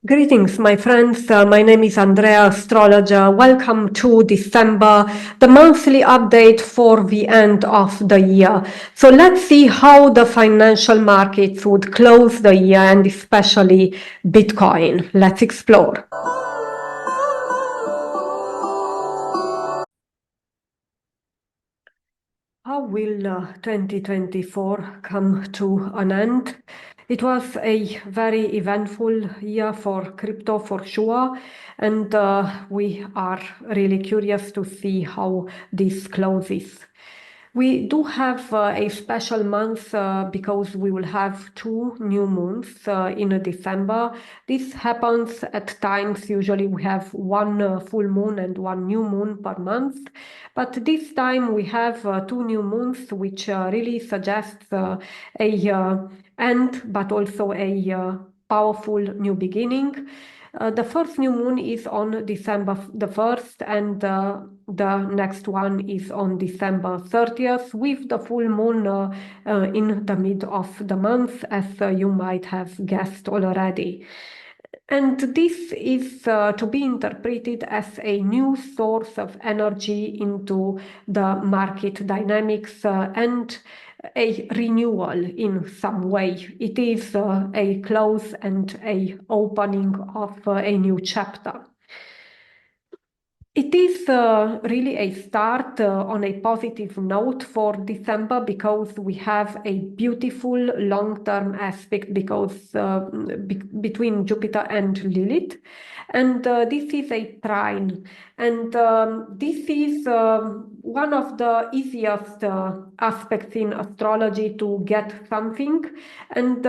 Greetings, my friends. My name is Andrea, astrologer. Welcome to December, the monthly update for the end of the year. So let's see how the financial markets would close the year and especially Bitcoin. Let's explore. How will 2024 come to an end? It was a very eventful year for crypto for sure, and we are really curious to see how this closes. We do have a special month because we will have two new moons in December. This happens at times, usually we have one full moon and one new moon per month. But this time we have two new moons, which really suggests a end, but also a powerful new beginning. The first new moon is on December the 1st, and the next one is on December 30th, with the full moon in the mid of the month, as you might have guessed already. And this is to be interpreted as a new source of energy into the market dynamics and a renewal in some way. It is a close and a opening of a new chapter. It is really a start on a positive note for December because we have a beautiful long-term aspect between Jupiter and Lilith. And this is a trine. And this is one of the easiest aspects in astrology to get something. And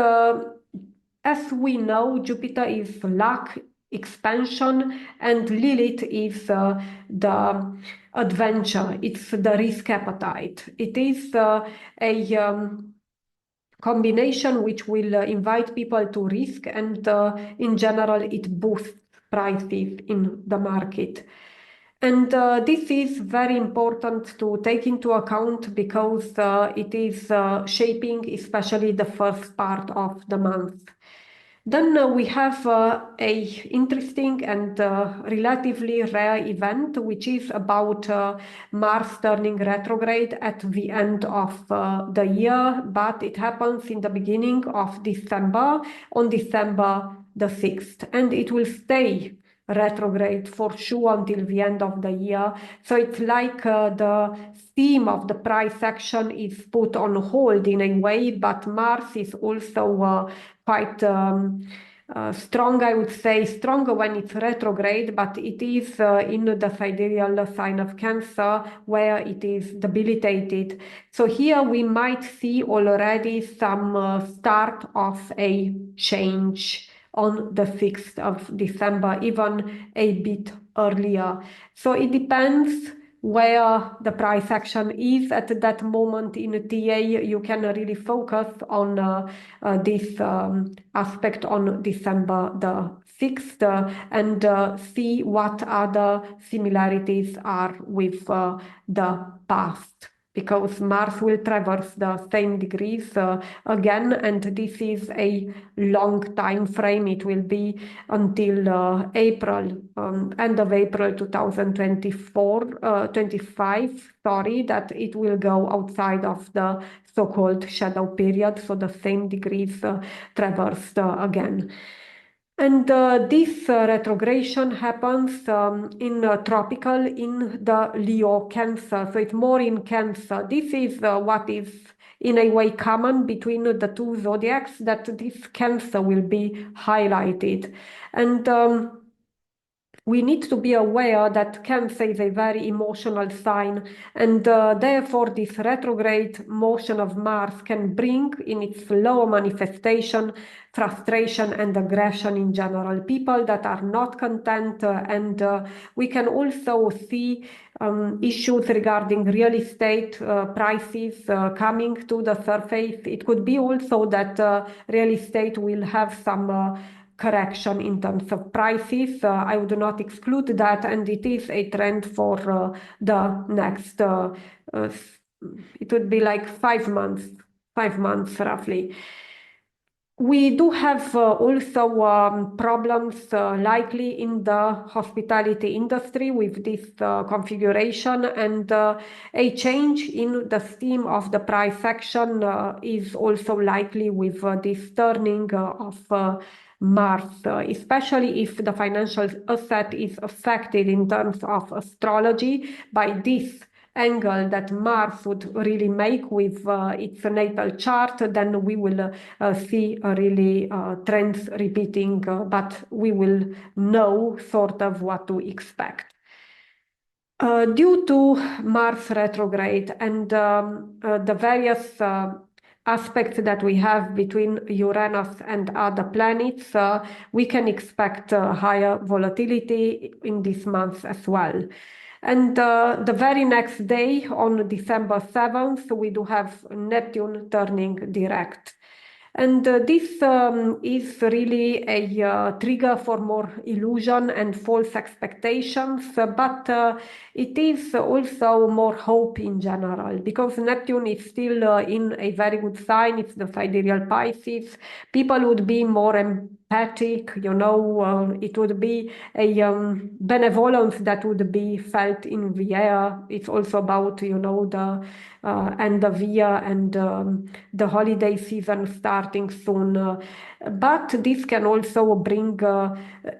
as we know, Jupiter is luck, expansion, and Lilith is the adventure. It's the risk appetite. It is a combination which will invite people to risk, and in general, it boosts prices in the market. And this is very important to take into account because it is shaping especially the first part of the month. Then we have a interesting and relatively rare event, which is about Mars turning retrograde at the end of the year, but it happens in the beginning of December, on December the 6th, and it will stay retrograde for sure until the end of the year. So it's like the theme of the price action is put on hold in a way, but Mars is also quite strong, I would say, stronger when it's retrograde, but it is in the sidereal sign of Cancer where it is debilitated. So here we might see already some start of a change on the 6th of December, even a bit earlier. So it depends where the price action is at that moment in TA. You can really focus on this aspect on December the 6th and see what other similarities are with the past, because Mars will traverse the same degrees again, and this is a long time frame. It will be until April, end of April 2025, sorry, that it will go outside of the so-called shadow period, so the same degrees traversed again. And this retrogression happens in tropical in the Leo Cancer. So it's more in Cancer. This is what is in a way common between the two zodiacs, that this Cancer will be highlighted. And we need to be aware that Cancer is a very emotional sign, and therefore this retrograde motion of Mars can bring in its lower manifestation frustration and aggression in general, people that are not content, and we can also see issues regarding real estate prices coming to the surface. It could be also that real estate will have some correction in terms of prices. I would not exclude that, and it is a trend for the next, it would be like 5 months roughly. We do have also problems likely in the hospitality industry with this configuration, and a change in the theme of the price action is also likely with this turning of Mars, especially if the financial asset is affected in terms of astrology by this angle that Mars would really make with its natal chart. Then we will see really trends repeating, but we will know sort of what to expect. Due to Mars retrograde and the various aspects that we have between Uranus and other planets, we can expect higher volatility in this month as well. And the very next day, on December 7th, we do have Neptune turning direct. And this is really a trigger for more illusion and false expectations, but it is also more hope in general, because Neptune is still in a very good sign. It's the sidereal Pisces. People would be more empathic, it would be a benevolence that would be felt in the air. It's also about, the end of year and the holiday season starting soon. But this can also bring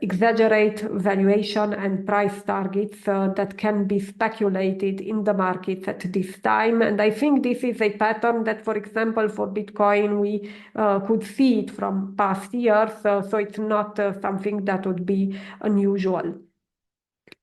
exaggerate valuation and price targets that can be speculated in the markets at this time. And I think this is a pattern that, for example, for Bitcoin, we could see it from past years. So it's not something that would be unusual.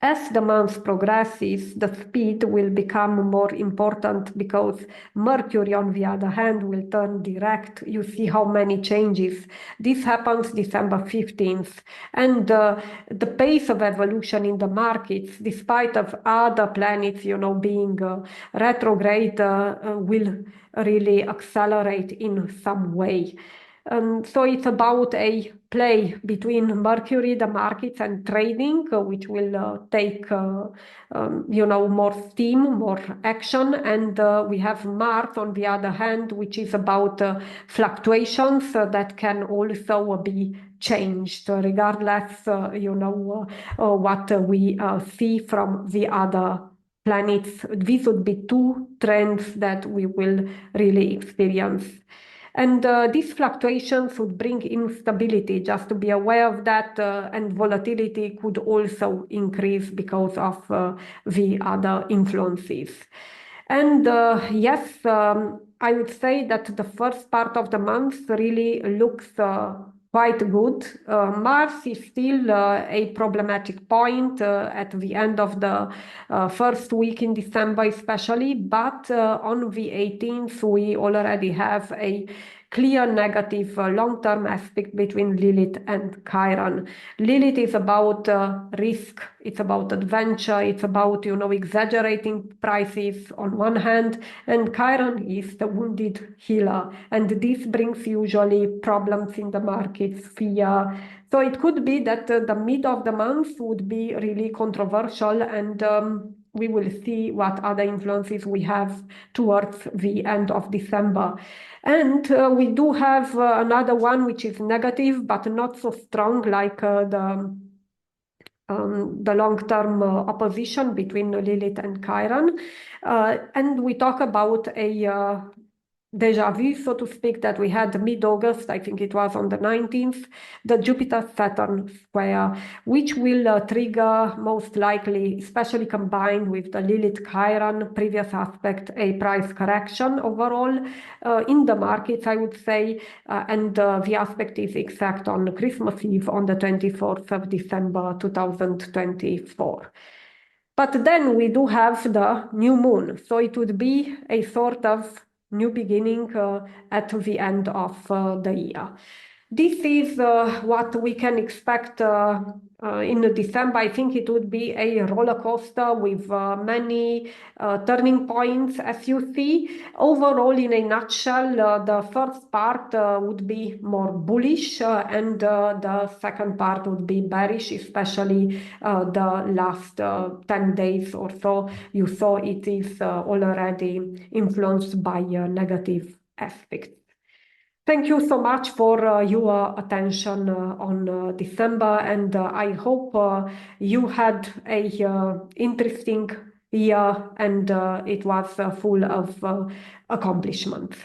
As the month progresses, the speed will become more important because Mercury, on the other hand, will turn direct. You see how many changes. This happens December 15th. And the pace of evolution in the markets, despite of other planets, being retrograde, will really accelerate in some way. So it's about a play between Mercury, the markets, and trading, which will take, more steam, more action. And we have Mars, on the other hand, which is about fluctuations that can also be changed, regardless, what we see from the other planets. These would be two trends that we will really experience. And these fluctuations would bring instability, just to be aware of that, and volatility could also increase because of the other influences. And yes, I would say that the first part of the month really looks quite good. Mars is still a problematic point at the end of the first week in December especially, but on the 18th we already have a clear negative long-term aspect between Lilith and Chiron. Lilith is about risk, it's about adventure, it's about, exaggerating prices on one hand, and Chiron is the wounded healer, and this brings usually problems in the markets, fear. So it could be that the mid of the month would be really controversial, and we will see what other influences we have towards the end of December. And we do have another one which is negative, but not so strong like the long-term opposition between Lilith and Chiron. And we talk about a déjà vu, so to speak, that we had mid-August, I think it was on the 19th, the Jupiter-Saturn square, which will trigger most likely, especially combined with the Lilith-Chiron previous aspect, a price correction overall in the markets, I would say, and the aspect is exact on Christmas Eve on the 24th of December 2024. But then we do have the new moon, so it would be a sort of new beginning at the end of the year. This is what we can expect in December. I think it would be a roller coaster with many turning points, as you see. Overall, in a nutshell, the first part would be more bullish and the second part would be bearish, especially the last 10 days or so. You saw it is already influenced by negative aspects. Thank you so much for your attention on December, and I hope you had a interesting year and it was full of accomplishments.